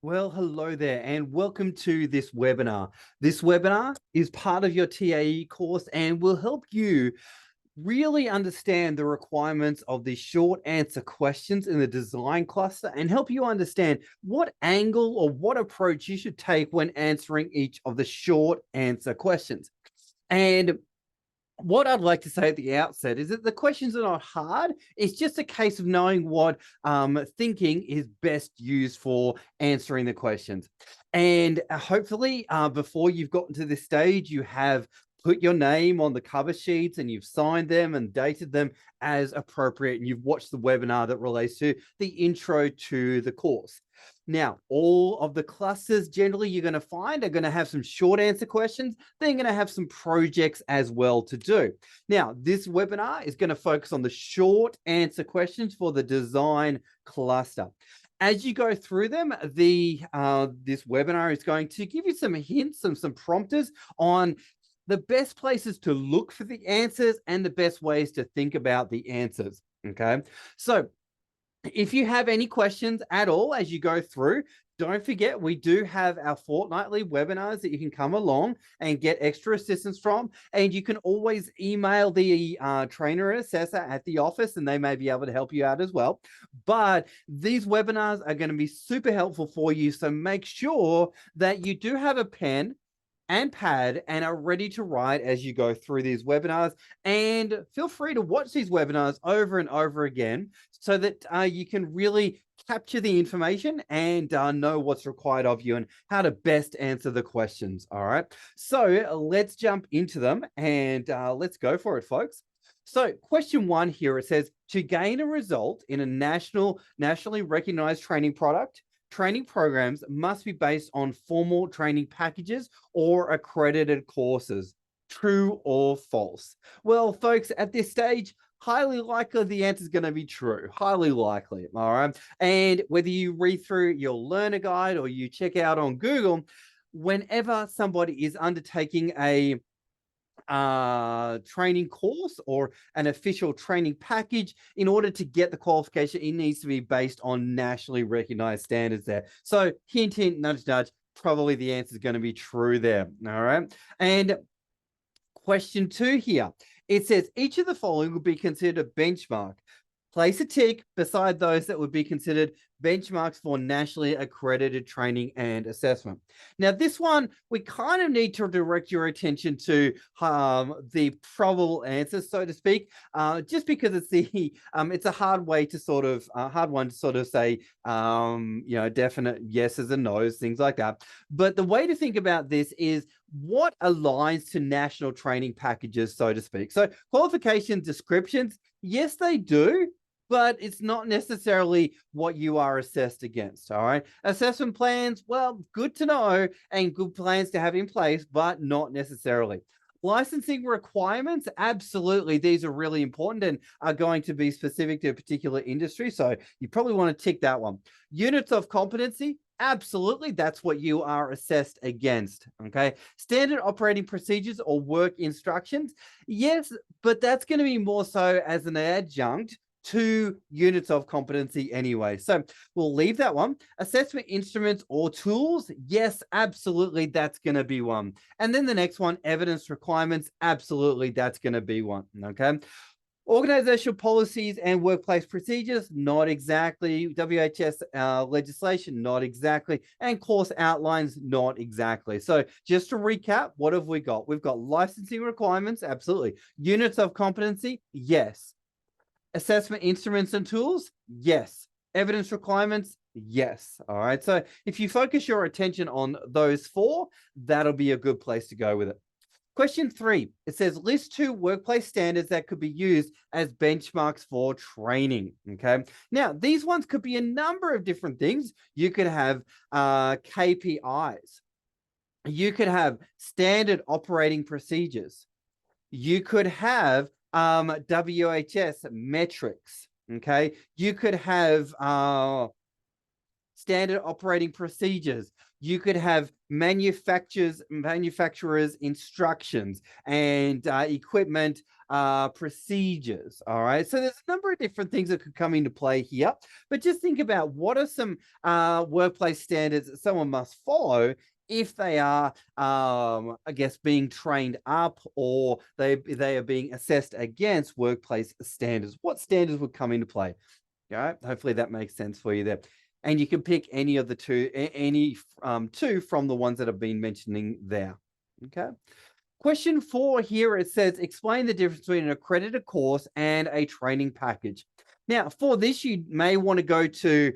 Well, hello there, and welcome to this webinar. This webinar is part of your TAE course and will help you really understand the requirements of the short answer questions in the design cluster and help you understand what angle or what approach you should take when answering each of the short answer questions. And what I'd like to say at the outset is that the questions are not hard. It's just a case of knowing what thinking is best used for answering the questions. And hopefully, before you've gotten to this stage, you have put your name on the cover sheets and you've signed them and dated them as appropriate. And you've watched the webinar that relates to the intro to the course. Now, all of the clusters generally you're going to find are going to have some short answer questions. They're going to have some projects as well to do. Now, this webinar is going to focus on the short answer questions for the design cluster. As you go through them, this webinar is going to give you some hints and some prompters on the best places to look for the answers and the best ways to think about the answers. Okay, so if you have any questions at all as you go through, don't forget we do have our fortnightly webinars that you can come along and get extra assistance from. And you can always email the trainer or assessor at the office and they may be able to help you out as well. But these webinars are going to be super helpful for you. So make sure that you do have a pen and pad and are ready to write as you go through these webinars. And feel free to watch these webinars over and over again so that you can really capture the information and know what's required of you and how to best answer the questions. All right. So let's jump into them and let's go for it, folks. So question one here, it says, to gain a result in a nationally recognized training product, training programs must be based on formal training packages or accredited courses. True or false? Well, folks, at this stage, highly likely the answer is going to be true. Highly likely. All right. And whether you read through your learner guide or you check out on Google, whenever somebody is undertaking a training course or an official training package, in order to get the qualification, it needs to be based on nationally recognized standards there. So hint, hint, nudge, nudge, probably the answer is going to be true there. All right. And question two here, it says each of the following will be considered a benchmark. Place a tick beside those that would be considered benchmarks for nationally accredited training and assessment. Now, this one, we kind of need to direct your attention to the probable answers, so to speak, just because it's a hard way to sort of, hard one to sort of say, definite yeses and nos, things like that. But the way to think about this is what aligns to national training packages, so to speak. So qualification descriptions, yes, they do, but it's not necessarily what you are assessed against. All right. Assessment plans, well, good to know and good plans to have in place, but not necessarily. Licensing requirements, absolutely. These are really important and are going to be specific to a particular industry. So you probably want to tick that one. Units of competency, absolutely. That's what you are assessed against. Okay. Standard operating procedures or work instructions. Yes, but that's going to be more so as an adjunct to units of competency anyway. So we'll leave that one. Assessment instruments or tools. Yes, absolutely. That's going to be one. And then the next one, evidence requirements. Absolutely. That's going to be one. Okay. Organizational policies and workplace procedures, not exactly. WHS legislation, not exactly. And course outlines, not exactly. So just to recap, what have we got? We've got licensing requirements, absolutely. Units of competency, yes. Assessment instruments and tools, yes. Evidence requirements, yes. All right. So if you focus your attention on those four, that'll be a good place to go with it. Question three, it says list 2 workplace standards that could be used as benchmarks for training. Okay. Now, these ones could be a number of different things. You could have KPIs. You could have standard operating procedures. You could have WHS metrics. Okay. You could have standard operating procedures. You could have manufacturers instructions and equipment procedures. All right. So there's a number of different things that could come into play here. But just think about what are some workplace standards that someone must follow if they are, I guess, being trained up or they are being assessed against workplace standards. What standards would come into play? All right. Hopefully that makes sense for you there. And you can pick any of the two from the ones that have been mentioning there. Okay. Question 4 here, it says, explain the difference between an accredited course and a training package. Now, for this, you may want to go to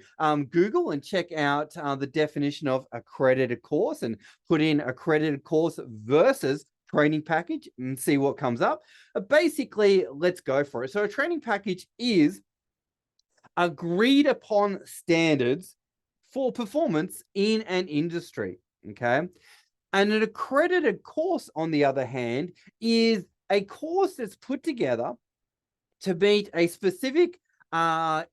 Google and check out the definition of accredited course and put in accredited course versus training package and see what comes up. Basically, let's go for it. So a training package is agreed upon standards for performance in an industry, okay? And an accredited course, on the other hand, is a course that's put together to meet a specific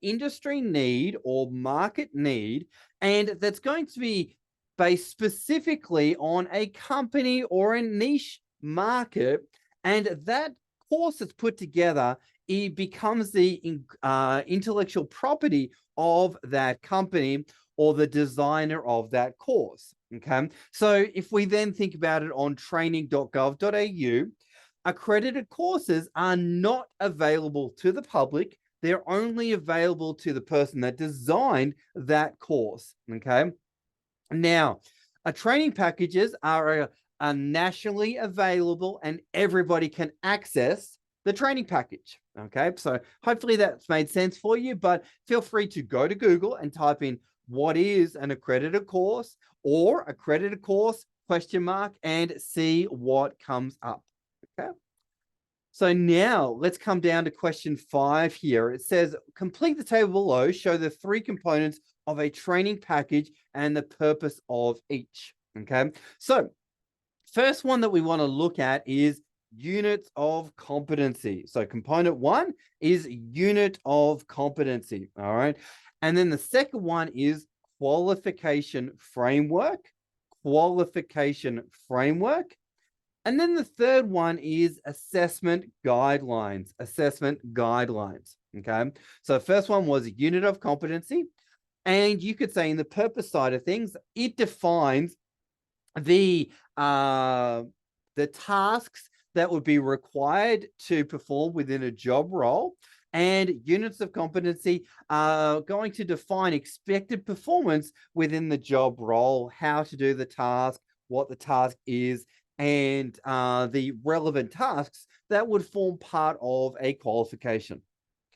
industry need or market need, and that's going to be based specifically on a company or a niche market. And that course that's put together, it becomes the intellectual property of that company or the designer of that course. Okay, so if we then think about it on training.gov.au, accredited courses are not available to the public. They're only available to the person that designed that course. Okay, now training packages are nationally available and everybody can access the training package. Okay, so hopefully that's made sense for you, but feel free to go to Google and type in what is an accredited course or accredited course ? And see what comes up. Okay. So now let's come down to question 5 here. It says, complete the table below, show the 3 components of a training package and the purpose of each. Okay. So first one that we want to look at is units of competency. So component 1 is unit of competency. All right. And then the second one is qualification framework. And then the third one is assessment guidelines. Okay. So the first one was a unit of competency. And you could say in the purpose side of things, it defines the tasks that would be required to perform within a job role. And units of competency are going to define expected performance within the job role, how to do the task, what the task is, and the relevant tasks that would form part of a qualification.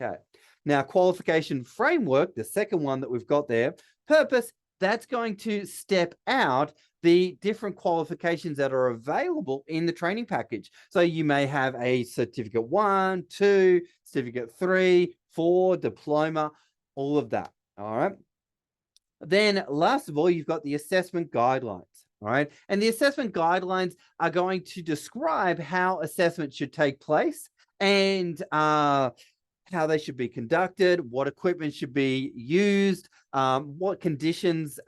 Okay. Now, qualification framework, the second one that we've got there, purpose, that's going to step out the different qualifications that are available in the training package. So you may have a certificate 1, 2, certificate 3, 4, diploma, all of that. All right. Then last of all, you've got the assessment guidelines. All right. And the assessment guidelines are going to describe how assessment should take place and how they should be conducted, what equipment should be used, what conditions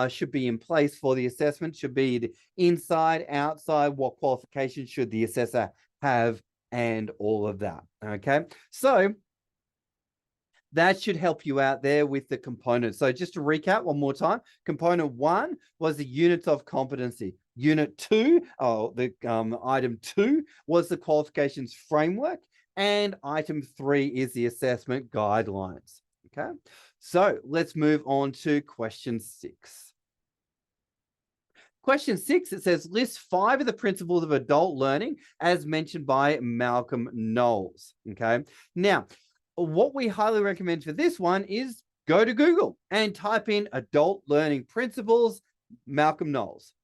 should be in place for the assessment, should be the inside, outside, what qualifications should the assessor have, and all of that. Okay, so that should help you out there with the components. So just to recap one more time, component 1 was the units of competency. Unit 2, item 2 was the qualifications framework. And item 3 is the assessment guidelines. Okay, so let's move on to question 6. Question 6, it says, list 5 of the principles of adult learning as mentioned by Malcolm Knowles. Okay, now, what we highly recommend for this one is go to Google and type in adult learning principles, Malcolm Knowles, ?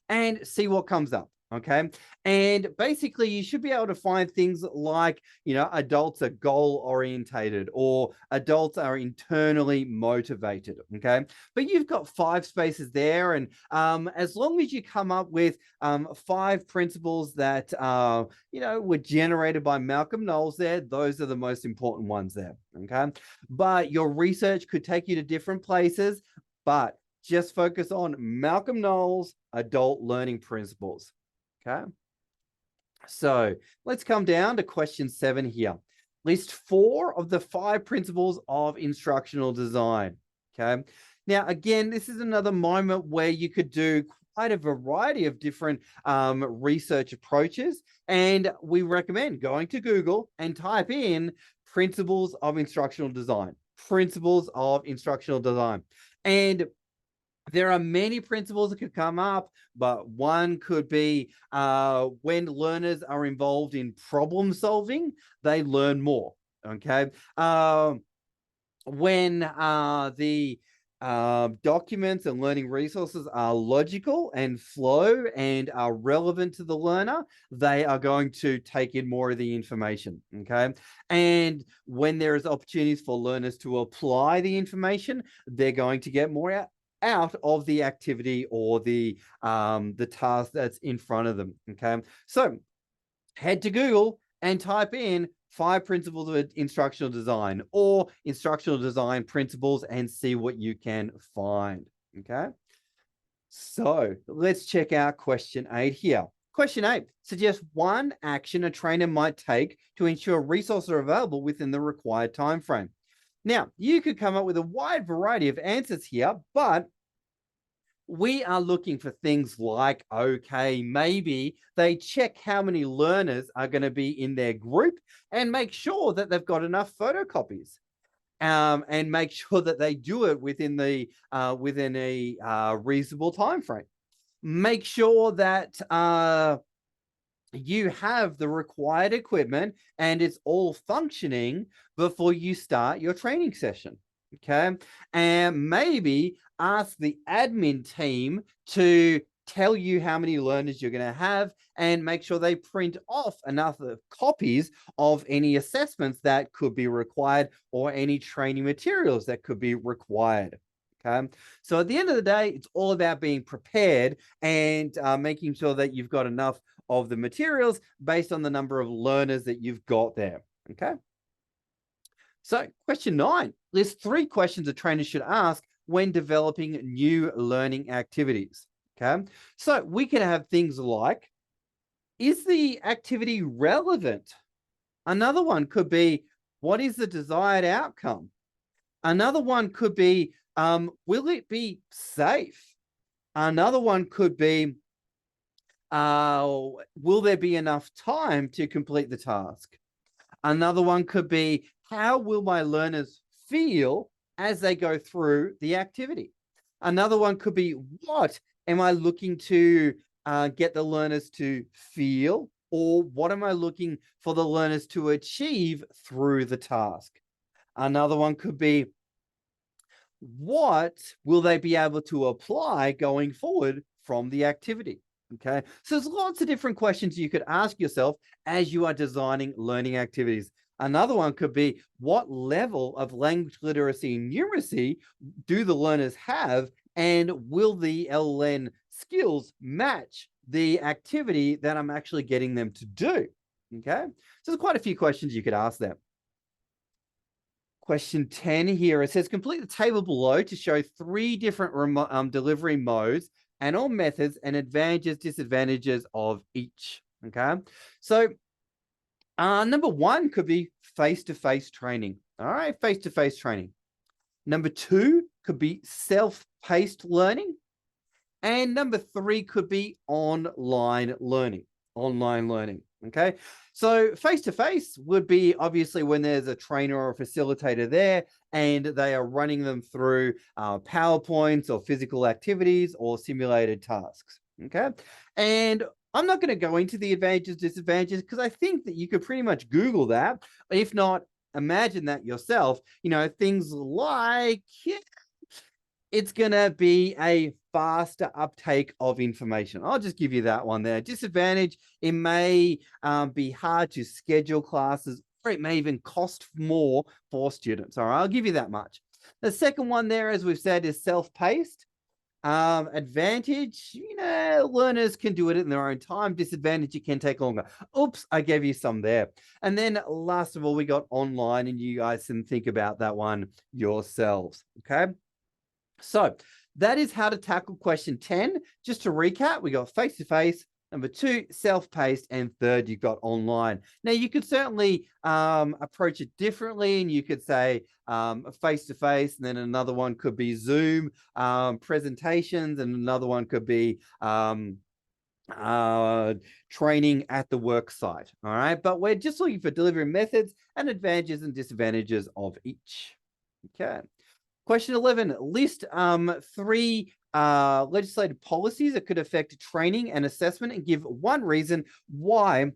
And see what comes up. Okay. And basically you should be able to find things like, adults are goal orientated or adults are internally motivated. Okay. But you've got 5 spaces there. And as long as you come up with 5 principles that, were generated by Malcolm Knowles there, those are the most important ones there. Okay. But your research could take you to different places. but just focus on Malcolm Knowles' adult learning principles. Okay. So let's come down to question 7 here. List 4 of the 5 principles of instructional design. Okay. Now, again, this is another moment where you could do quite a variety of different research approaches. And we recommend going to Google and type in principles of instructional design, principles of instructional design. And there are many principles that could come up, but one could be when learners are involved in problem solving, they learn more. Okay. When the documents and learning resources are logical and flow and are relevant to the learner, they are going to take in more of the information. Okay. And when there is opportunities for learners to apply the information, they're going to get more out of the activity or the task that's in front of them. Okay. So head to Google and type in 5 principles of instructional design or instructional design principles and see what you can find. Okay. So let's check out question 8 here. Question 8 suggests one action a trainer might take to ensure resources are available within the required time frame. Now, you could come up with a wide variety of answers here, but we are looking for things like, okay, maybe they check how many learners are going to be in their group and make sure that they've got enough photocopies. And make sure that they do it within a reasonable time frame. Make sure that you have the required equipment and it's all functioning before you start your training session. Okay. And maybe ask the admin team to tell you how many learners you're going to have and make sure they print off enough copies of any assessments that could be required or any training materials that could be required. Okay. So at the end of the day, it's all about being prepared and making sure that you've got enough of the materials based on the number of learners that you've got there. Okay. So question 9 lists 3 questions a trainer should ask when developing new learning activities. Okay. So we can have things like, is the activity relevant? Another one could be, what is the desired outcome? Another one could be, will it be safe? Another one could be, will there be enough time to complete the task? Another one could be, how will my learners feel as they go through the activity? Another one could be, what am I looking to get the learners to feel? Or what am I looking for the learners to achieve through the task? Another one could be, what will they be able to apply going forward from the activity? Okay, so there's lots of different questions you could ask yourself as you are designing learning activities. Another one could be, what level of language literacy and numeracy do the learners have, and will the LLN skills match the activity that I'm actually getting them to do? Okay, so there's quite a few questions you could ask them. Question 10 here, it says, complete the table below to show 3 different delivery modes and all methods and advantages, disadvantages of each. Okay, so number 1 could be face-to-face training. All right, face-to-face training. Number 2 could be self-paced learning. And number 3 could be online learning. Online learning. Okay, so face-to-face would be obviously when there's a trainer or a facilitator there and they are running them through PowerPoints or physical activities or simulated tasks. Okay, and I'm not going to go into the advantages, disadvantages, because I think that you could pretty much Google that. If not, imagine that yourself. You know, things like, it's going to be a faster uptake of information. I'll just give you that one there. Disadvantage, it may be hard to schedule classes, or it may even cost more for students. All right, I'll give you that much. The second one there, as we've said, is self-paced. Advantage, you know, learners can do it in their own time. Disadvantage, it can take longer. Oops, I gave you some there. And then last of all, we got online, and you guys can think about that one yourselves. Okay. So that is how to tackle question 10. Just to recap, we got face-to-face, number 2, self-paced, and 3rd, you got online. Now, you could certainly approach it differently, and you could say face-to-face, and then another one could be Zoom presentations, and another one could be training at the work site. All right, but we're just looking for delivery methods and advantages and disadvantages of each. Okay. Question 11, list 3 legislative policies that could affect training and assessment and give one reason why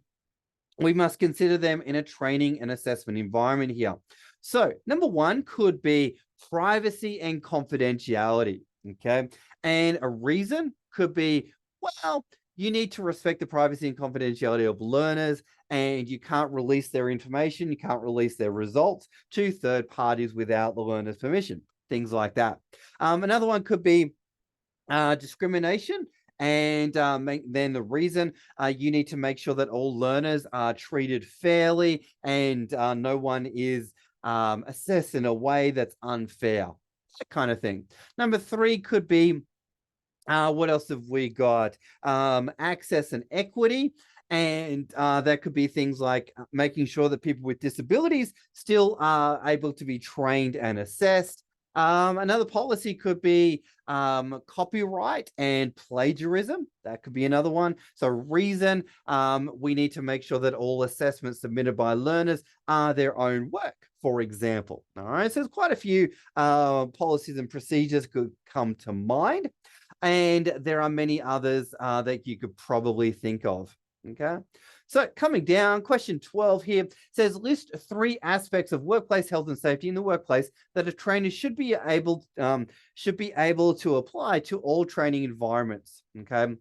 we must consider them in a training and assessment environment here. So number 1 could be privacy and confidentiality, okay? And a reason could be, well, you need to respect the privacy and confidentiality of learners, and you can't release their information, you can't release their results to third parties without the learner's permission, things like that. Another one could be discrimination, and then the reason you need to make sure that all learners are treated fairly and no one is assessed in a way that's unfair, that kind of thing. Number 3 could be, what else have we got? Access and equity. And that could be things like making sure that people with disabilities still are able to be trained and assessed. Another policy could be copyright and plagiarism. That could be another one. So reason, we need to make sure that all assessments submitted by learners are their own work, for example. All right, so there's quite a few policies and procedures could come to mind. And there are many others that you could probably think of. Okay. So coming down, question 12 here says, list 3 aspects of workplace health and safety in the workplace that a trainer should be able to apply to all training environments. Okay.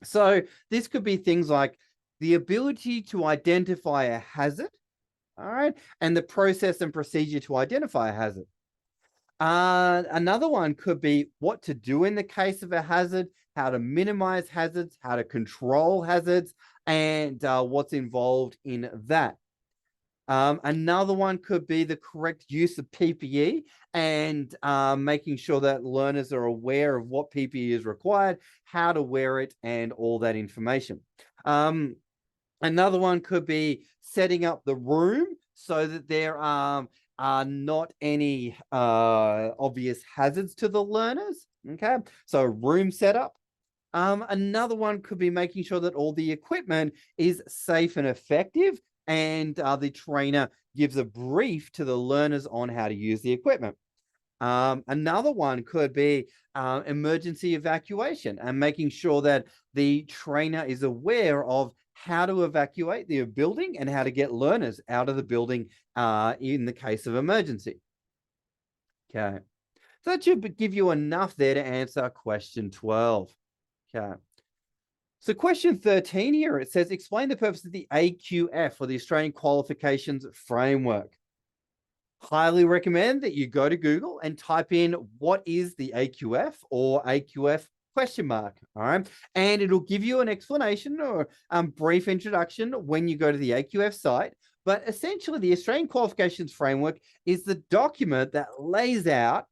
So this could be things like the ability to identify a hazard, all right, and the process and procedure to identify a hazard. Another one could be what to do in the case of a hazard, how to minimize hazards, how to control hazards, and what's involved in that. Another one could be the correct use of PPE and making sure that learners are aware of what PPE is required, how to wear it, and all that information. Another one could be setting up the room so that there are not any obvious hazards to the learners. Okay, so room setup. Another one could be making sure that all the equipment is safe and effective, and the trainer gives a brief to the learners on how to use the equipment. Another one could be emergency evacuation and making sure that the trainer is aware of how to evacuate the building and how to get learners out of the building in the case of emergency. Okay, so that should give you enough there to answer question 12. Okay. So question 13 here, it says, explain the purpose of the AQF, or the Australian Qualifications Framework. Highly recommend that you go to Google and type in what is the AQF or AQF question mark. All right. And it'll give you an explanation or brief introduction when you go to the AQF site. But essentially, the Australian Qualifications Framework is the document that lays out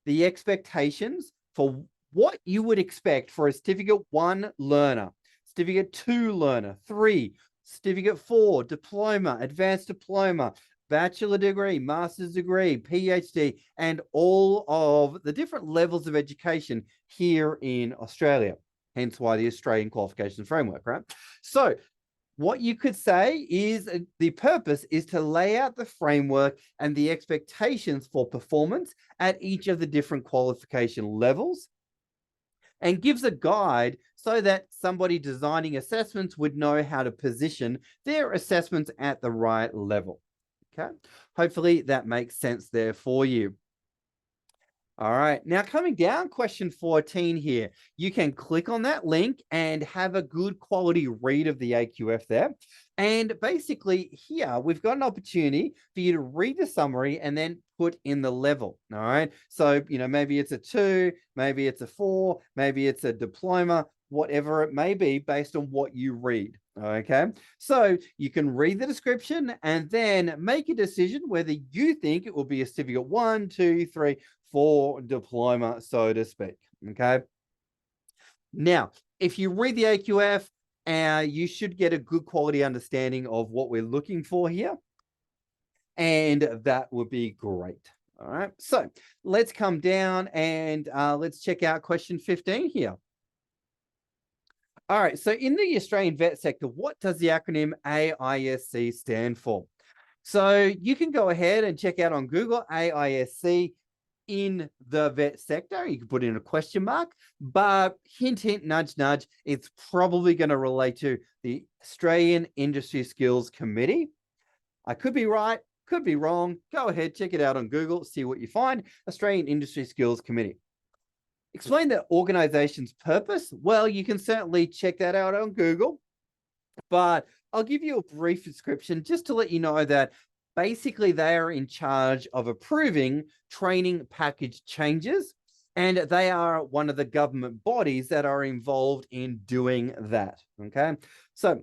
the expectations for what you would expect for a Certificate 1 learner, Certificate 2 learner, 3, Certificate 4, diploma, advanced diploma, bachelor degree, master's degree, PhD, and all of the different levels of education here in Australia. Hence why the Australian Qualifications Framework, right? So what you could say is the purpose is to lay out the framework and the expectations for performance at each of the different qualification levels, and gives a guide so that somebody designing assessments would know how to position their assessments at the right level. Okay, hopefully that makes sense there for you. All right, now coming down, question 14 here. You can click on that link and have a good quality read of the AQF there. And basically here, we've got an opportunity for you to read the summary and then put in the level. All right, so, maybe it's a 2, maybe it's a 4, maybe it's a diploma, whatever it may be based on what you read. Okay, so you can read the description and then make a decision whether you think it will be a certificate 1, 2, 3, 4 diploma, so to speak. Okay, now if you read the AQF, you should get a good quality understanding of what we're looking for here, and that would be great. All right, so let's come down and let's check out question 15 here. All right, so in the Australian vet sector, what does the acronym AISC stand for? So you can go ahead and check out on Google AISC in the vet sector. You can put in a question mark, but hint, hint, nudge, nudge, it's probably going to relate to the Australian Industry Skills Committee. I could be right, could be wrong. Go ahead, check it out on Google, see what you find. Australian Industry Skills Committee. Explain the organization's purpose. Well, you can certainly check that out on Google, but I'll give you a brief description just to let you know that basically they are in charge of approving training package changes, and they are one of the government bodies that are involved in doing that. Okay, so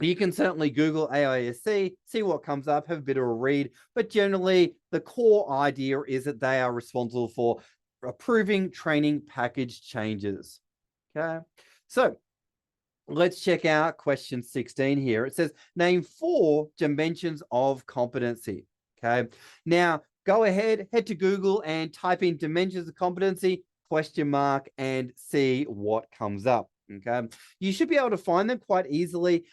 you can certainly Google AISC, see what comes up, have a bit of a read, but generally the core idea is that they are responsible for approving training package changes. Okay, so let's check out question 16 here. It says, name 4 dimensions of competency. Okay, now go ahead, head to Google and type in dimensions of competency, question mark, and see what comes up. Okay, you should be able to find them quite easily.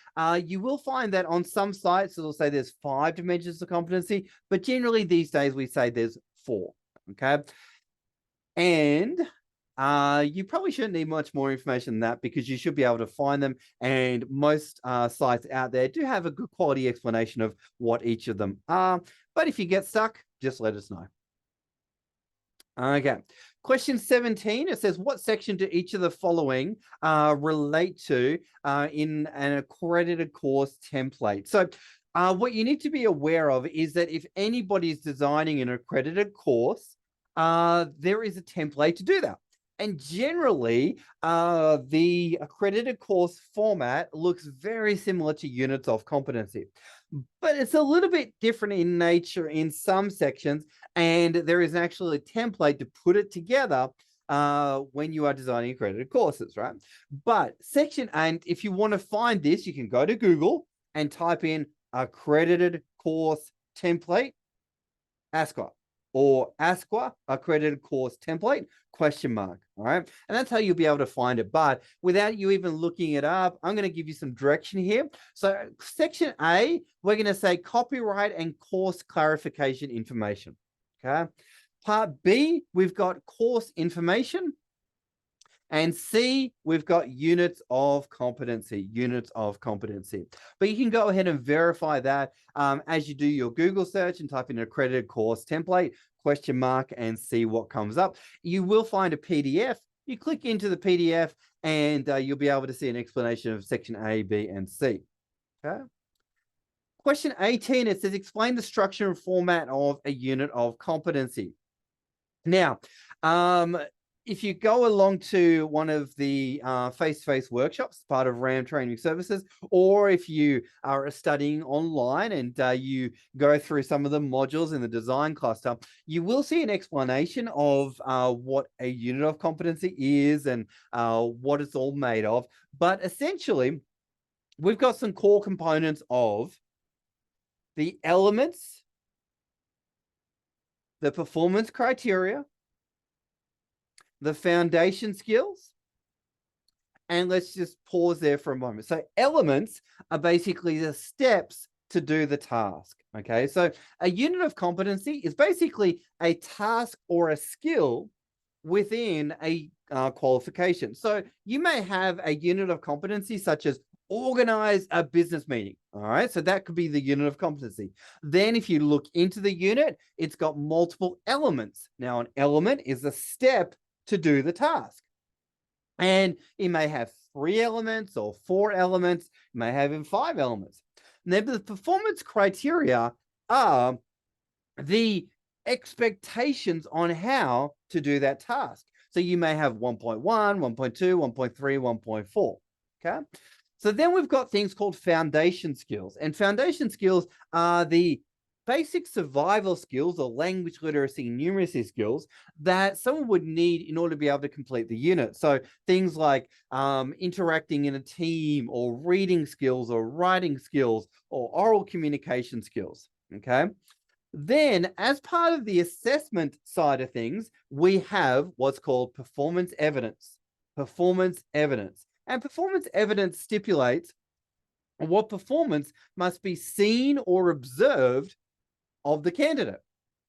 You will find that on some sites it'll say there's 5 dimensions of competency, but generally these days we say there's 4. Okay, and you probably shouldn't need much more information than that, because you should be able to find them, and most sites out there do have a good quality explanation of what each of them are. But if you get stuck, just let us know. Okay, question 17, it says, what section do each of the following relate to in an accredited course template? So what you need to be aware of is that if anybody is designing an accredited course, there is a template to do that. And generally, the accredited course format looks very similar to units of competency, but it's a little bit different in nature in some sections, and there is actually a template to put it together when you are designing accredited courses, right? But section, and if you want to find this, you can go to Google and type in accredited course template, ASCA, or ASQA, accredited course template, question mark. All right, and that's how you'll be able to find it. But without you even looking it up, I'm going to give you some direction here. So section A, we're going to say copyright and course clarification information. Okay, part B, we've got course information, and C, we've got units of competency, But you can go ahead and verify that as you do your Google search and type in accredited course template, question mark, and see what comes up. You will find a PDF. You click into the PDF and you'll be able to see an explanation of section A, B, and C. Okay. Question 18, it says, explain the structure and format of a unit of competency. Now, if you go along to one of the face-to-face workshops, part of RAM Training Services, or if you are studying online and you go through some of the modules in the design cluster, you will see an explanation of what a unit of competency is and what it's all made of. But essentially, we've got some core components of the elements, the performance criteria, the foundation skills, and let's just pause there for a moment. So elements are basically the steps to do the task. Okay, so a unit of competency is basically a task or a skill within a qualification. So you may have a unit of competency such as organize a business meeting. All right, so that could be the unit of competency. Then if you look into the unit, it's got multiple elements. Now an element is a step to do the task, and it may have 3 elements or 4 elements, it may have even 5 elements. And then the performance criteria are the expectations on how to do that task. So you may have 1.1, 1.2, 1.3, 1.4. Okay. So then we've got things called foundation skills, and foundation skills are the basic survival skills or language literacy numeracy skills that someone would need in order to be able to complete the unit. So things like interacting in a team, or reading skills, or writing skills, or oral communication skills. Okay. Then, as part of the assessment side of things, we have what's called performance evidence. Performance evidence. And performance evidence stipulates what performance must be seen or observed of the candidate.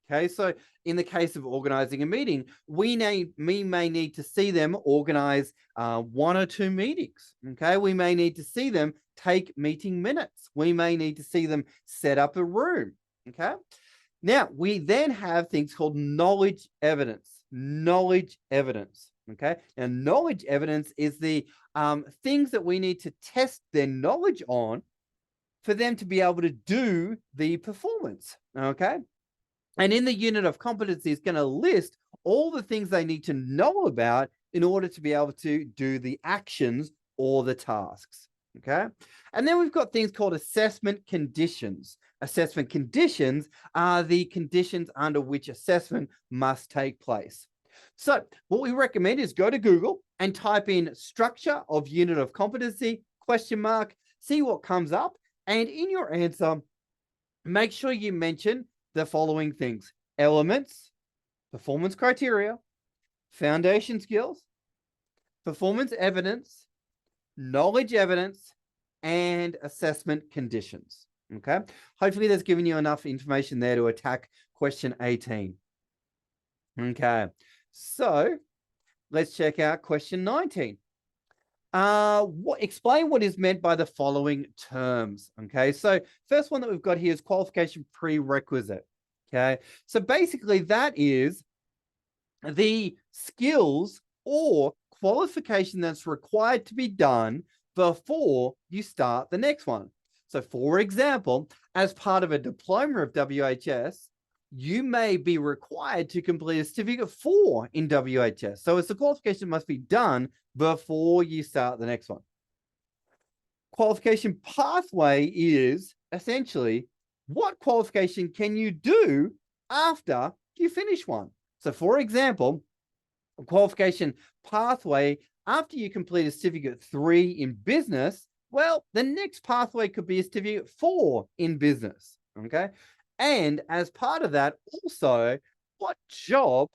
Okay, so in the case of organizing a meeting, we may need to see them organize 1 or 2 meetings. Okay, we may need to see them take meeting minutes. We may need to see them set up a room. Okay. Now, we then have things called knowledge evidence. Knowledge evidence. Okay. Now, knowledge evidence is the things that we need to test their knowledge on for them to be able to do the performance. Okay. And in the unit of competency, it's going to list all the things they need to know about in order to be able to do the actions or the tasks. Okay. And then we've got things called assessment conditions. Assessment conditions are the conditions under which assessment must take place. So what we recommend is go to Google and type in structure of unit of competency, ? See what comes up. And in your answer, make sure you mention the following things: elements, performance criteria, foundation skills, performance evidence, knowledge evidence, and assessment conditions. Okay. Hopefully that's given you enough information there to attack question 18. Okay. So let's check out question 19. Explain what is meant by the following terms. Okay. So first one that we've got here is qualification prerequisite. Okay. So basically that is the skills or qualification that's required to be done before you start the next one. So for example, as part of a diploma of WHS, you may be required to complete a certificate 4 in WHS. So it's the qualification must be done before you start the next one. Qualification pathway is essentially what qualification can you do after you finish one. So for example, a qualification pathway after you complete a certificate 3 in business, well, the next pathway could be a certificate 4 in business. Okay. And as part of that, also, what job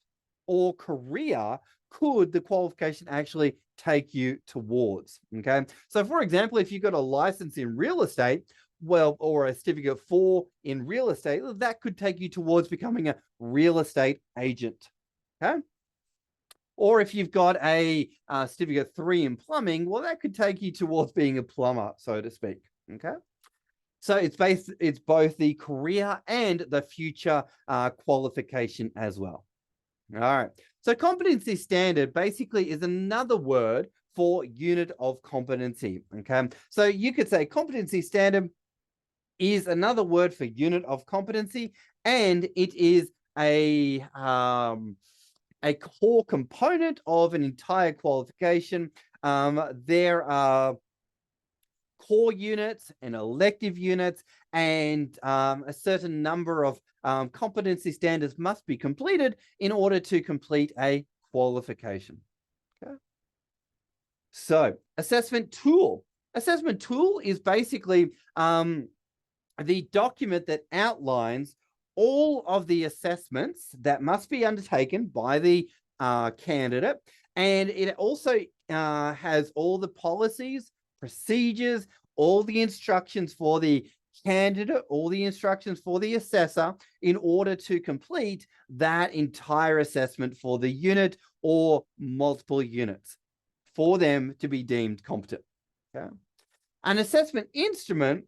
or career could the qualification actually take you towards? Okay. So for example, if you got a license in real estate, well, or a certificate 4 in real estate, that could take you towards becoming a real estate agent. Okay. Or if you've got a certificate 3 in plumbing, well, that could take you towards being a plumber, so to speak. Okay. So it's both the career and the future qualification as well. All right. So competency standard basically is another word for unit of competency. Okay. So you could say competency standard is another word for unit of competency, and it is a core component of an entire qualification. There are core units and elective units, and a certain number of competency standards must be completed in order to complete a qualification. Okay. So assessment tool. Assessment tool is basically the document that outlines all of the assessments that must be undertaken by the candidate. And it also has all the policies, procedures, all the instructions for the candidate, all the instructions for the assessor in order to complete that entire assessment for the unit or multiple units for them to be deemed competent. Okay. An assessment instrument,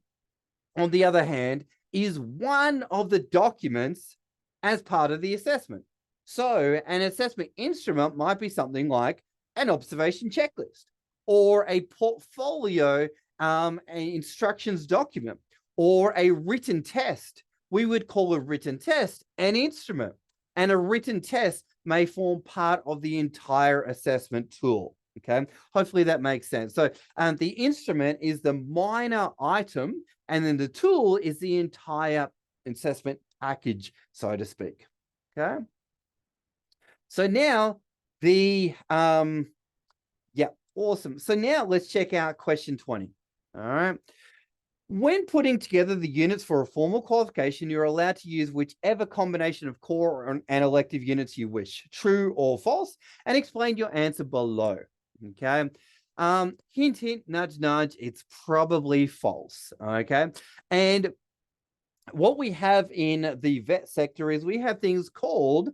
on the other hand, is one of the documents as part of the assessment. So an assessment instrument might be something like an observation checklist, or a portfolio, an instructions document, or a written test. We would call a written test an instrument, and a written test may form part of the entire assessment tool. Okay, hopefully that makes sense. So the instrument is the minor item, and then the tool is the entire assessment package, so to speak. Okay. So now yeah, awesome. So now let's check out question 20. All right. When putting together the units for a formal qualification, you're allowed to use whichever combination of core and elective units you wish, true or false, and explain your answer below. Okay. Hint, hint, nudge, nudge, it's probably false. Okay. And what we have in the vet sector is we have things called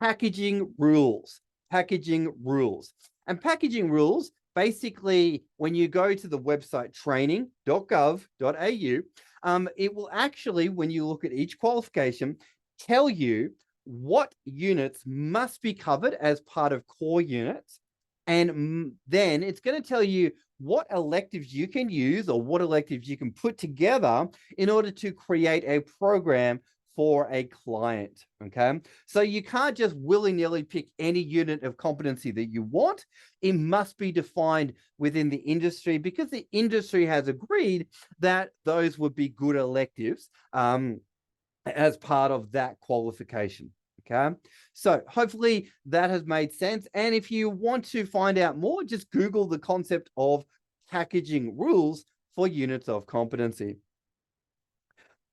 packaging rules. Packaging rules. And packaging rules, basically, when you go to the website training.gov.au, it will actually, when you look at each qualification, tell you what units must be covered as part of core units. And then it's going to tell you what electives you can use or what electives you can put together in order to create a program for a client. Okay, so you can't just willy-nilly pick any unit of competency that you want. It must be defined within the industry, because the industry has agreed that those would be good electives as part of that qualification. Okay, so hopefully that has made sense. And if you want to find out more, just Google the concept of packaging rules for units of competency.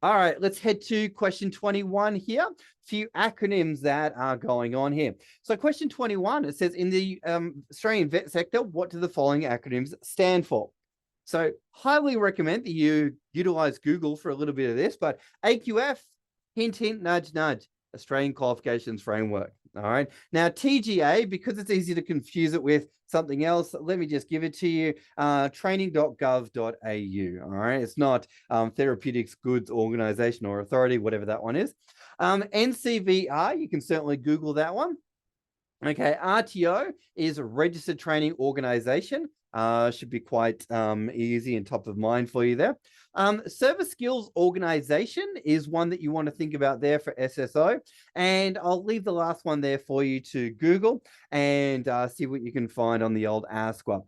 All right, let's head to question 21 here. A few acronyms that are going on here. So question 21, it says, in the Australian vet sector, what do the following acronyms stand for? So highly recommend that you utilize Google for a little bit of this, but AQF, hint, hint, nudge, nudge, Australian Qualifications Framework. All right. Now, TGA, because it's easy to confuse it with something else, let me just give it to you. Training.gov.au. All right. It's not Therapeutics Goods Organization or Authority, whatever that one is. NCVR, you can certainly Google that one. Okay. RTO is a registered training organization. Should be quite easy and top of mind for you there. Service Skills Organization is one that you want to think about there for SSO. And I'll leave the last one there for you to Google and see what you can find on the old ASQA.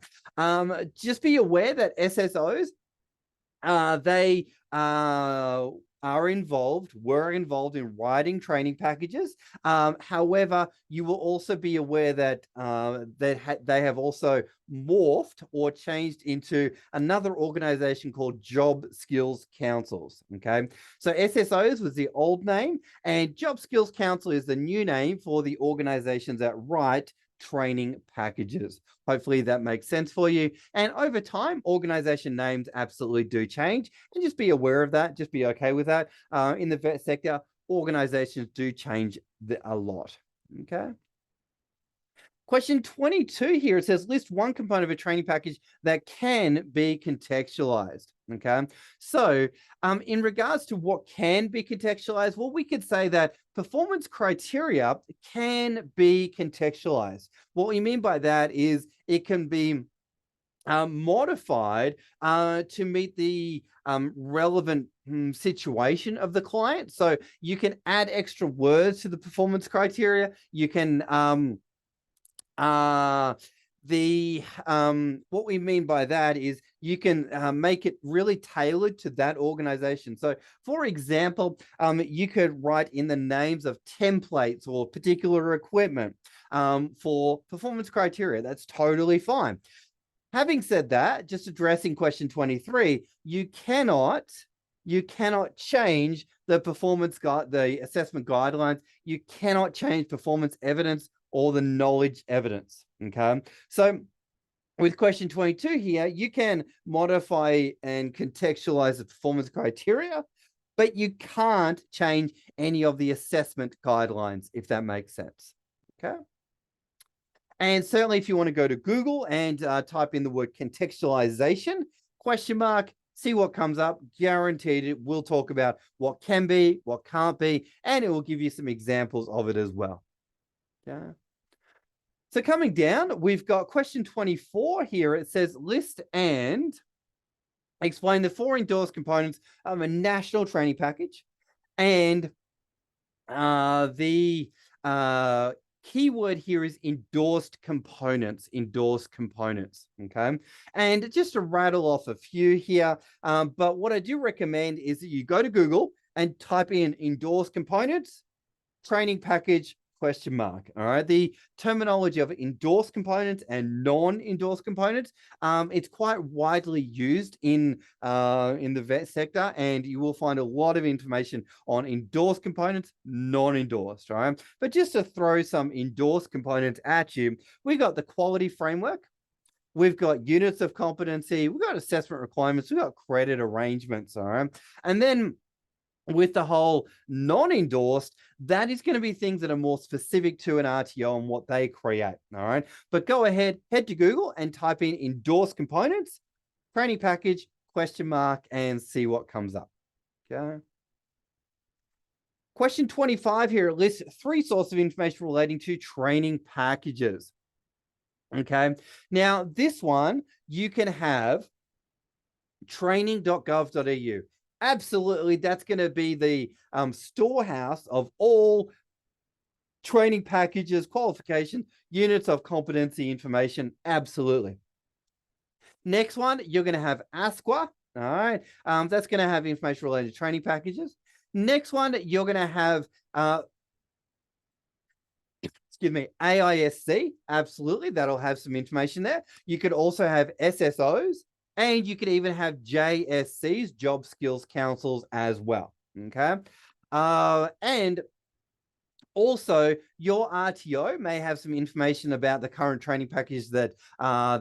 Just be aware that SSOs, they were involved in writing training packages. However, you will also be aware that they have also morphed or changed into another organization called Job Skills Councils. Okay, so SSOs was the old name, and Job Skills Council is the new name for the organizations that write training packages. Hopefully that makes sense for you. And over time, organization names absolutely do change, and just be aware of that. Just be okay with that. In the vet sector, organizations do change a lot. Okay. Question 22 here, it says, list one component of a training package that can be contextualized. Okay, so in regards to what can be contextualized, well, we could say that performance criteria can be contextualized. What we mean by that is it can be modified to meet the relevant situation of the client. So you can add extra words to the performance criteria. You can what we mean by that is you can make it really tailored to that organization. So for example, you could write in the names of templates or particular equipment for performance criteria. That's totally fine. Having said that, just addressing question 23, you cannot change the assessment guidelines. You cannot change performance evidence or the knowledge evidence. Okay, so with question 22 here, you can modify and contextualize the performance criteria, but you can't change any of the assessment guidelines, if that makes sense. Okay. And certainly if you want to go to Google and type in the word contextualization, question mark, see what comes up. Guaranteed it will talk about what can be, what can't be, and it will give you some examples of it as well. Okay. So coming down, we've got question 24 here. It says list and explain the 4 endorsed components of a national training package and the keyword here is endorsed components, okay? And just to rattle off a few here, but what I do recommend is that you go to Google and type in endorsed components, training package, question mark. All right. The terminology of endorsed components and non-endorsed components, it's quite widely used in the vet sector, and you will find a lot of information on endorsed components, non-endorsed. All right. But just to throw some endorsed components at you, we got the quality framework. We've got units of competency. We've got assessment requirements. We've got credit arrangements. All right. And then with the whole non-endorsed, that is going to be things that are more specific to an RTO and what they create. All right. But go ahead, head to Google and type in endorsed components, training package, question mark, and see what comes up. Okay. Question 25 here lists 3 sources of information relating to training packages. Okay. Now, this one, you can have training.gov.au. Absolutely, that's going to be the storehouse of all training packages, qualifications, units of competency information. Absolutely. Next one, you're going to have ASQA. All right. That's going to have information related to training packages. Next one, you're going to have, AISC. Absolutely. That'll have some information there. You could also have SSOs. And you could even have JSCs, Job Skills Councils, as well. Okay. And also, your RTO may have some information about the current training package that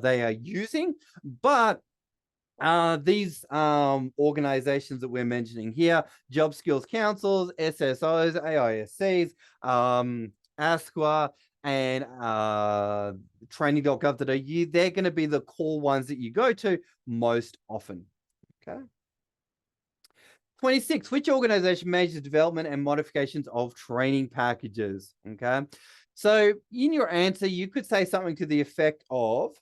they are using, but these organizations that we're mentioning here, Job Skills Councils, SSOs, AISCs, ASQA, and training.gov.au, they're going to be the core ones that you go to most often. Okay. 26, which organization manages development and modifications of training packages? Okay. So in your answer, you could say something to the effect of,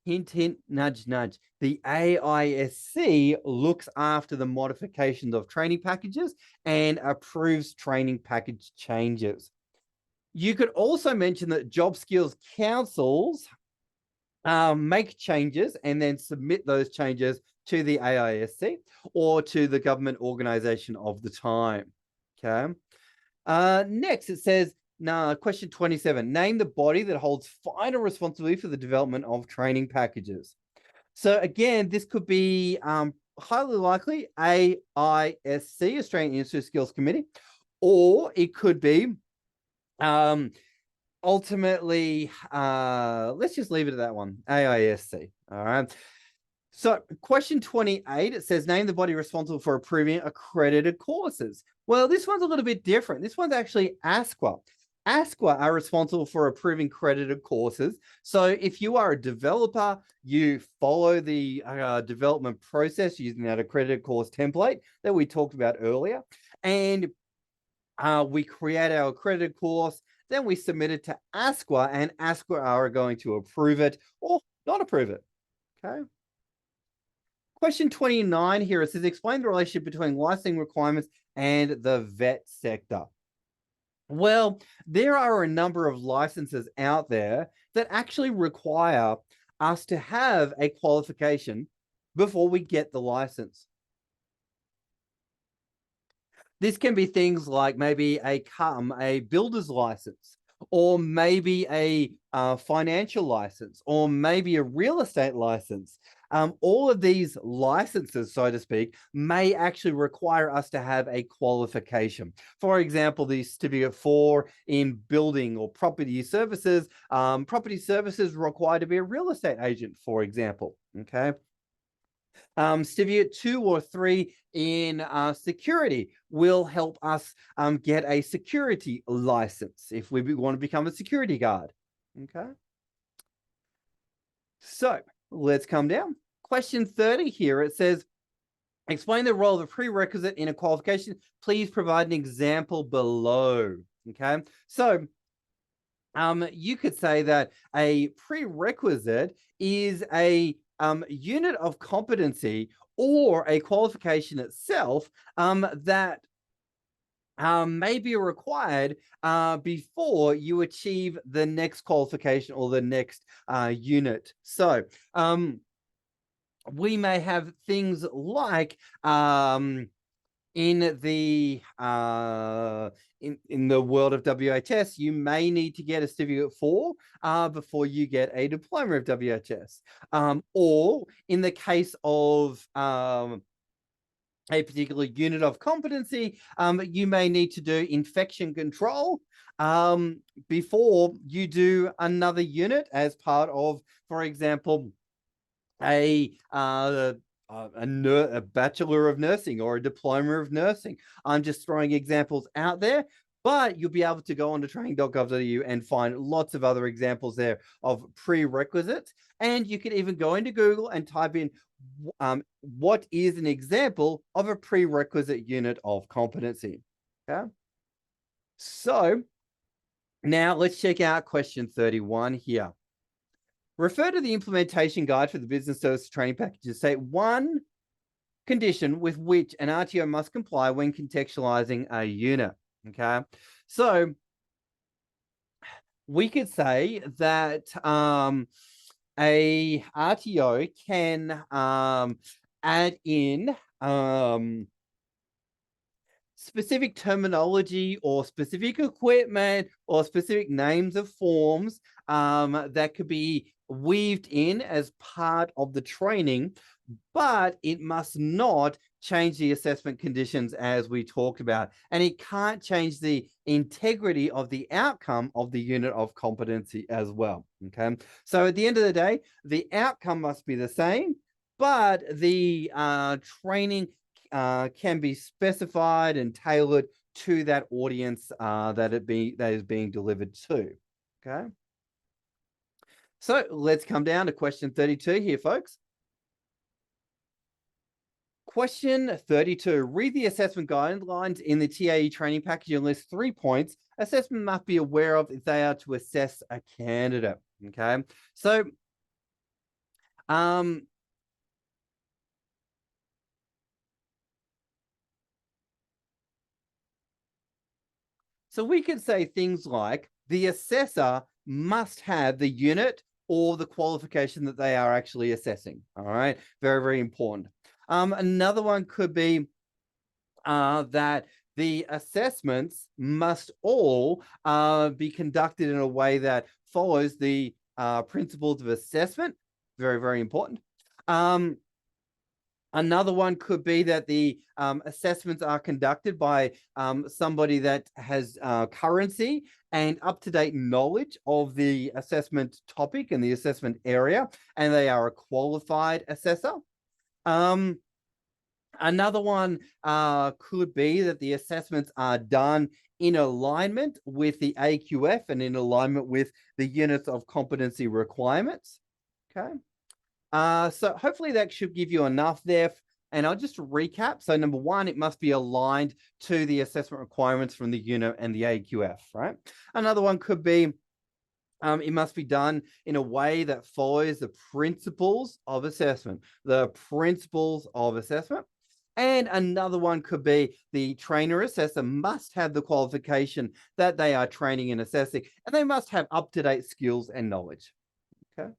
hint, hint, nudge, nudge. The AISC looks after the modifications of training packages and approves training package changes. You could also mention that Job Skills Councils make changes and then submit those changes to the AISC or to the government organization of the time. Okay. Next, it says, question 27, name the body that holds final responsibility for the development of training packages. So again, this could be highly likely AISC, Australian Institute of Skills Committee, or it could be ultimately, let's just leave it at that one, AISC. All right. So question 28, it says, name the body responsible for approving accredited courses. Well, this one's a little bit different. This one's actually ASQA. ASQA are responsible for approving accredited courses. So if you are a developer, you follow the development process using that accredited course template that we talked about earlier. And we create our accredited course, then we submit it to ASQA, and ASQA are going to approve it or not approve it. Okay. Question 29 here, it says, explain the relationship between licensing requirements and the vet sector. Well, there are a number of licenses out there that actually require us to have a qualification before we get the license. This can be things like maybe a builder's license, or maybe a financial license, or maybe a real estate license. All of these licenses, so to speak, may actually require us to have a qualification. For example, the certificate 4 in building or property services. Property services require to be a real estate agent, for example. Okay. Certificate 2 or 3 in security will help us get a security license if we want to become a security guard. Okay. So let's come down. Question 30 here. It says, explain the role of a prerequisite in a qualification. Please provide an example below. Okay. So you could say that a prerequisite is a unit of competency or a qualification itself that may be required before you achieve the next qualification or the next unit. So we may have things like in the world of WHS, you may need to get a certificate 4 before you get a diploma of WHS. Or in the case of a particular unit of competency, you may need to do infection control before you do another unit as part of, for example, a bachelor of nursing or a diploma of nursing. I'm just throwing examples out there, but you'll be able to go on to training.gov.au and find lots of other examples there of prerequisites. And you can even go into Google and type in what is an example of a prerequisite unit of competency. Okay. So now let's check out question 31 here. Refer to the implementation guide for the business service training packages. Say one condition with which an RTO must comply when contextualizing a unit. Okay. So we could say that a RTO can add in specific terminology or specific equipment or specific names of forms that could be weaved in as part of the training, but it must not change the assessment conditions as we talked about. And it can't change the integrity of the outcome of the unit of competency as well. Okay. So at the end of the day, the outcome must be the same, but the training can be specified and tailored to that audience that is being delivered to. Okay. So let's come down to question 32 here, folks. Question 32. Read the assessment guidelines in the TAE training package and list 3 points assessment must be aware of if they are to assess a candidate. Okay. So we could say things like the assessor must have the unit or the qualification that they are actually assessing. All right. Very, very important. Another one could be that the assessments must all be conducted in a way that follows the principles of assessment. Very, very important. Another one could be that the assessments are conducted by somebody that has currency and up-to-date knowledge of the assessment topic and the assessment area, and they are a qualified assessor. Another one could be that the assessments are done in alignment with the AQF and in alignment with the units of competency requirements. Okay. So hopefully that should give you enough there. And I'll just recap. So number one, it must be aligned to the assessment requirements from the unit and the AQF, right? Another one could be it must be done in a way that follows the principles of assessment, And another one could be the trainer assessor must have the qualification that they are training and assessing, and they must have up-to-date skills and knowledge. Okay.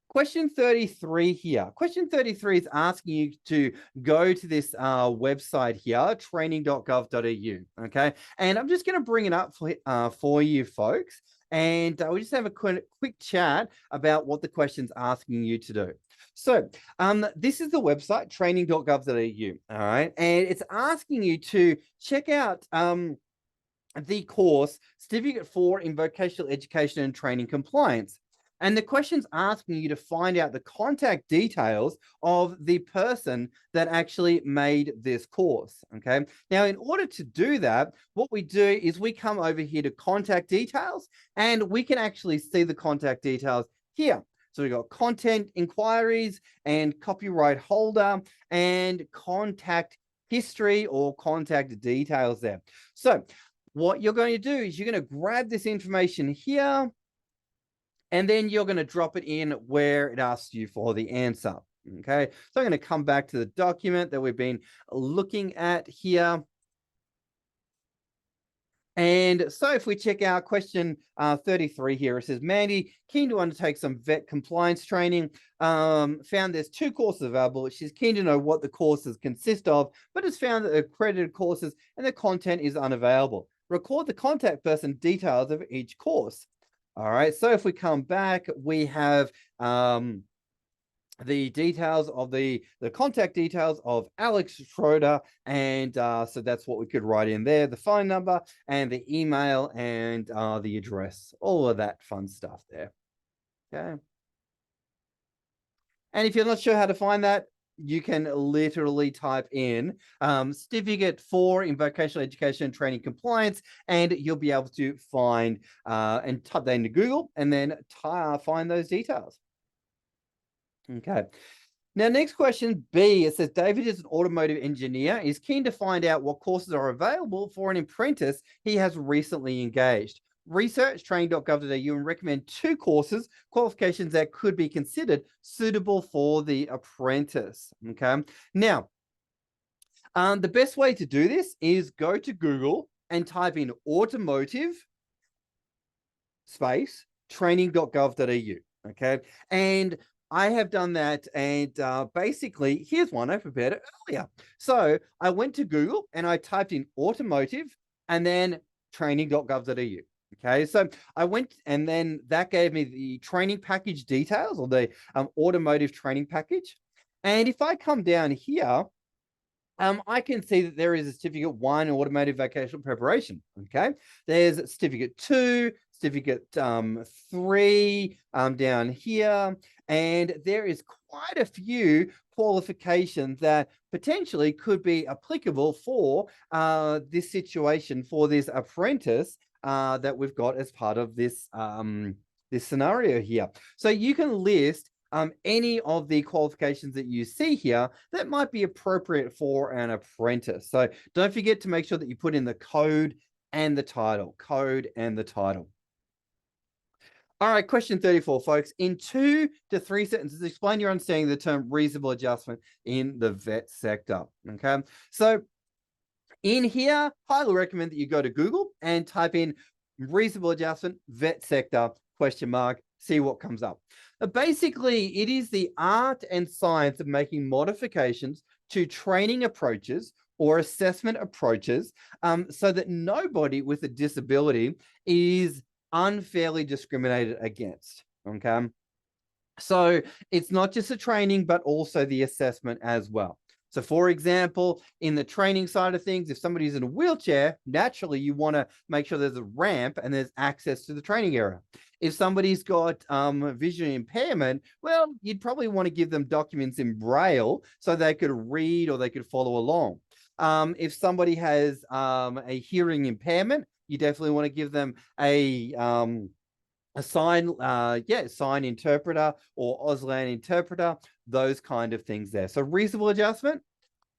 Question 33 here. Question 33 is asking you to go to this website here, training.gov.au. Okay. And I'm just going to bring it up for you folks. And we'll just have a quick chat about what the question's asking you to do. So this is the website, training.gov.au. All right. And it's asking you to check out the course Certificate 4 in Vocational Education and Training Compliance. And the question's asking you to find out the contact details of the person that actually made this course. Okay. Now, in order to do that, what we do is we come over here to contact details, and we can actually see the contact details here. So we've got content inquiries and copyright holder and contact history or contact details there. So what you're going to do is you're going to grab this information here, and then you're going to drop it in where it asks you for the answer. Okay. So I'm going to come back to the document that we've been looking at here. And so if we check out question 33 here, it says, Mandy, keen to undertake some vet compliance training, found there's 2 courses available. She's keen to know what the courses consist of, but has found that accredited courses and the content is unavailable. Record the contact person details of each course. All right, so if we come back, we have the details of the contact details of Alex Schroeder, and so that's what we could write in there, the phone number and the email and the address, all of that fun stuff there. Okay, and if you're not sure how to find that, you can literally type in certificate 4 in vocational education and training compliance, and you'll be able to find and type that into Google and then find those details. Okay. Now, next question, B, it says, David is an automotive engineer, is keen to find out what courses are available for an apprentice he has recently engaged. Research training.gov.au and recommend 2 courses, qualifications that could be considered suitable for the apprentice. Okay. Now, the best way to do this is go to Google and type in automotive space training.gov.au. Okay. And I have done that, and basically, here's one I prepared earlier. So I went to Google and I typed in automotive and then training.gov.au. Okay, so I went, and then that gave me the training package details, or the automotive training package. And if I come down here, I can see that there is a certificate 1 in automotive vocational preparation. Okay, there's certificate 2, certificate 3 down here, and there is quite a few qualifications that potentially could be applicable for this situation, for this apprentice that we've got as part of this this scenario here. So you can list any of the qualifications that you see here that might be appropriate for an apprentice. So don't forget to make sure that you put in the code and the title, code and the title. All right, question 34, folks. In 2 to 3 sentences, explain your understanding of the term reasonable adjustment in the vet sector. Okay, so in here, highly recommend that you go to Google and type in reasonable adjustment vet sector question mark, see what comes up. Basically, it is the art and science of making modifications to training approaches or assessment approaches so that nobody with a disability is unfairly discriminated against. Okay, so it's not just the training, but also the assessment as well. So for example, in the training side of things, if somebody's in a wheelchair, naturally you want to make sure there's a ramp and there's access to the training area. If somebody's got vision impairment, well, you'd probably want to give them documents in Braille so they could read or they could follow along. If somebody has a hearing impairment, you definitely want to give them a sign, sign interpreter or Auslan interpreter, those kind of things there. So reasonable adjustment,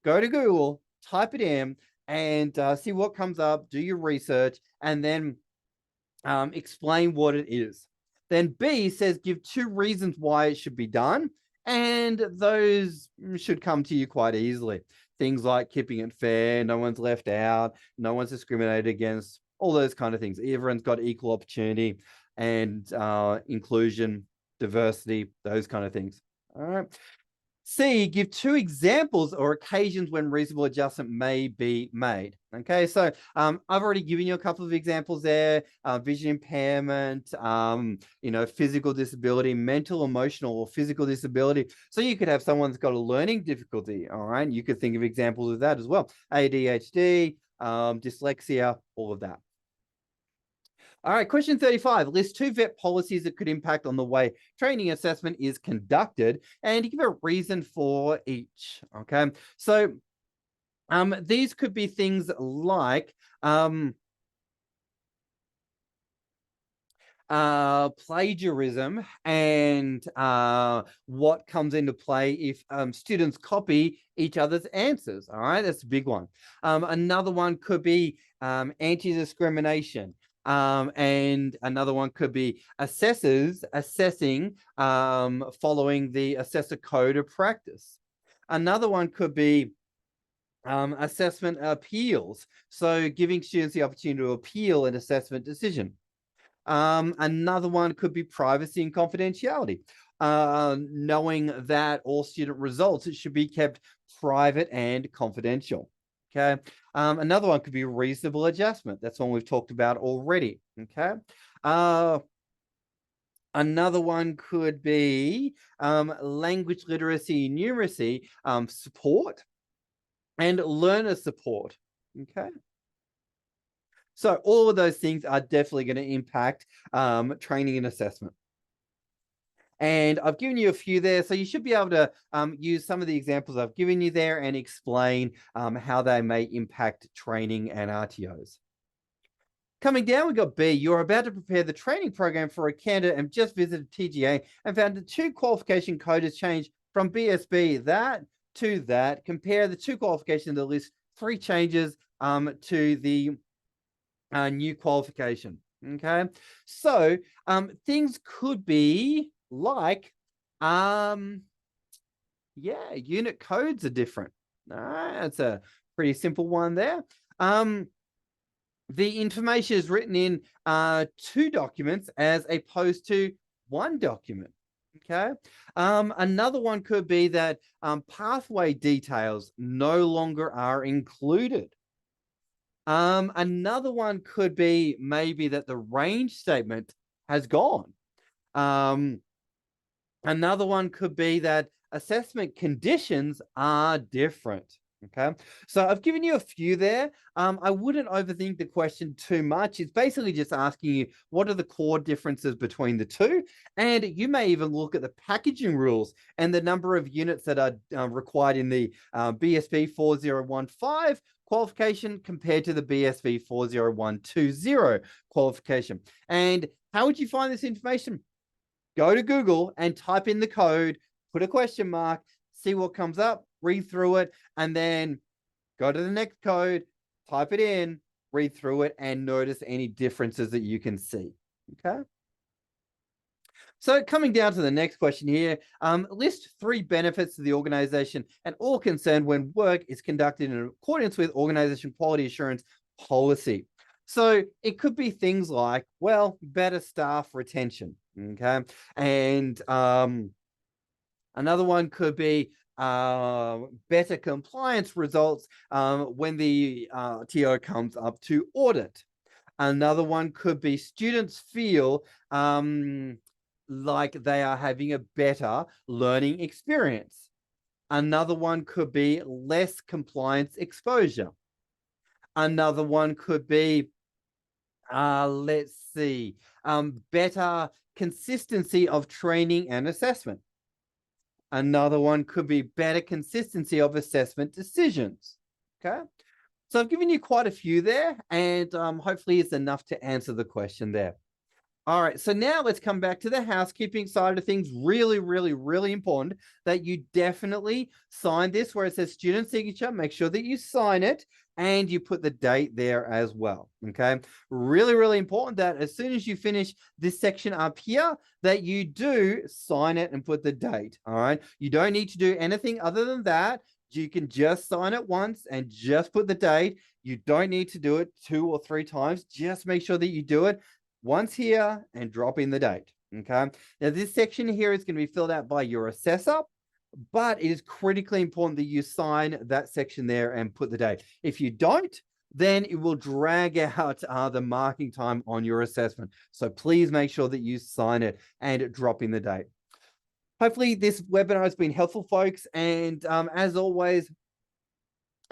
go to Google, type it in, and see what comes up, do your research, and then explain what it is. Then B says, give 2 reasons why it should be done, and those should come to you quite easily. Things like keeping it fair, no one's left out, no one's discriminated against, all those kind of things. Everyone's got equal opportunity and inclusion, diversity, those kind of things. All right. C, give 2 examples or occasions when reasonable adjustment may be made. Okay, so I've already given you a couple of examples there: vision impairment, physical disability, mental, emotional, or physical disability. So you could have someone that's got a learning difficulty. All right, you could think of examples of that as well: ADHD, dyslexia, all of that. All right, question 35. List 2 vet policies that could impact on the way training assessment is conducted, and give a reason for each. Okay, so these could be things like plagiarism and what comes into play if students copy each other's answers. All right, that's a big one. Another one could be anti-discrimination. And another one could be assessors assessing following the assessor code of practice. Another one could be Assessment appeals. So giving students the opportunity to appeal an assessment decision. Another one could be privacy and confidentiality. Knowing that all student results should be kept private and confidential. Okay. Another one could be reasonable adjustment. That's one we've talked about already. Okay. Another one could be language literacy, numeracy support, and learner support. Okay. So all of those things are definitely going to impact training and assessment. And I've given you a few there, so you should be able to use some of the examples I've given you there and explain how they may impact training and RTOs. Coming down, we've got B. You're about to prepare the training program for a candidate and just visited TGA and found the 2 qualification code has changed from BSB that to that. Compare the 2 qualifications in the list, 3 changes to the new qualification. Okay, so things could be like unit codes are different. All right, that's a pretty simple one there. The information is written in 2 documents as opposed to 1 document. Okay. Another one could be that pathway details no longer are included. Another one could be maybe that the range statement has gone. Another one could be that assessment conditions are different. Okay, so I've given you a few there. I wouldn't overthink the question too much. It's basically just asking you what are the core differences between the 2, and you may even look at the packaging rules and the number of units that are required in the BSB 4015 qualification compared to the BSB 40120 qualification. And how would you find this information? Go to Google and type in the code, put a question mark, see what comes up, read through it, and then go to the next code, type it in, read through it, and notice any differences that you can see. Okay. So coming down to the next question here, list 3 benefits to the organization and all concerned when work is conducted in accordance with organization quality assurance policy. So it could be things like, well, better staff retention. Okay. And another one could be better compliance results when the TO comes up to audit. Another one could be students feel like they are having a better learning experience. Another one could be less compliance exposure. Another one could be, let's see, better consistency of training and assessment. Another one could be better consistency of assessment decisions. Okay. So I've given you quite a few there, and hopefully it's enough to answer the question there. All right, so now let's come back to the housekeeping side of things. Really, really, really important that you definitely sign this where it says student signature. Make sure that you sign it and you put the date there as well, okay? Really, really important that as soon as you finish this section up here, that you do sign it and put the date, all right? You don't need to do anything other than that. You can just sign it once and just put the date. You don't need to do it 2 or 3 times. Just make sure that you do it once here and drop in the date. Okay. Now this section here is going to be filled out by your assessor, but it is critically important that you sign that section there and put the date. If you don't, then it will drag out the marking time on your assessment. So please make sure that you sign it and drop in the date. Hopefully this webinar has been helpful, folks. And as always,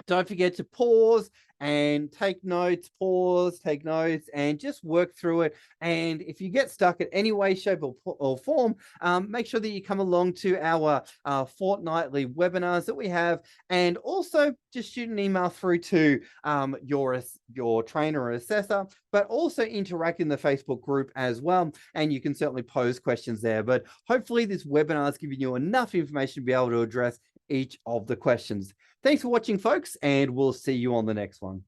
don't forget to pause and take notes, and just work through it. And if you get stuck in any way, shape, or form, make sure that you come along to our fortnightly webinars that we have, and also just shoot an email through to your trainer or assessor, but also interact in the Facebook group as well. And you can certainly pose questions there. But hopefully this webinar has given you enough information to be able to address each of the questions. Thanks for watching, folks, and we'll see you on the next one.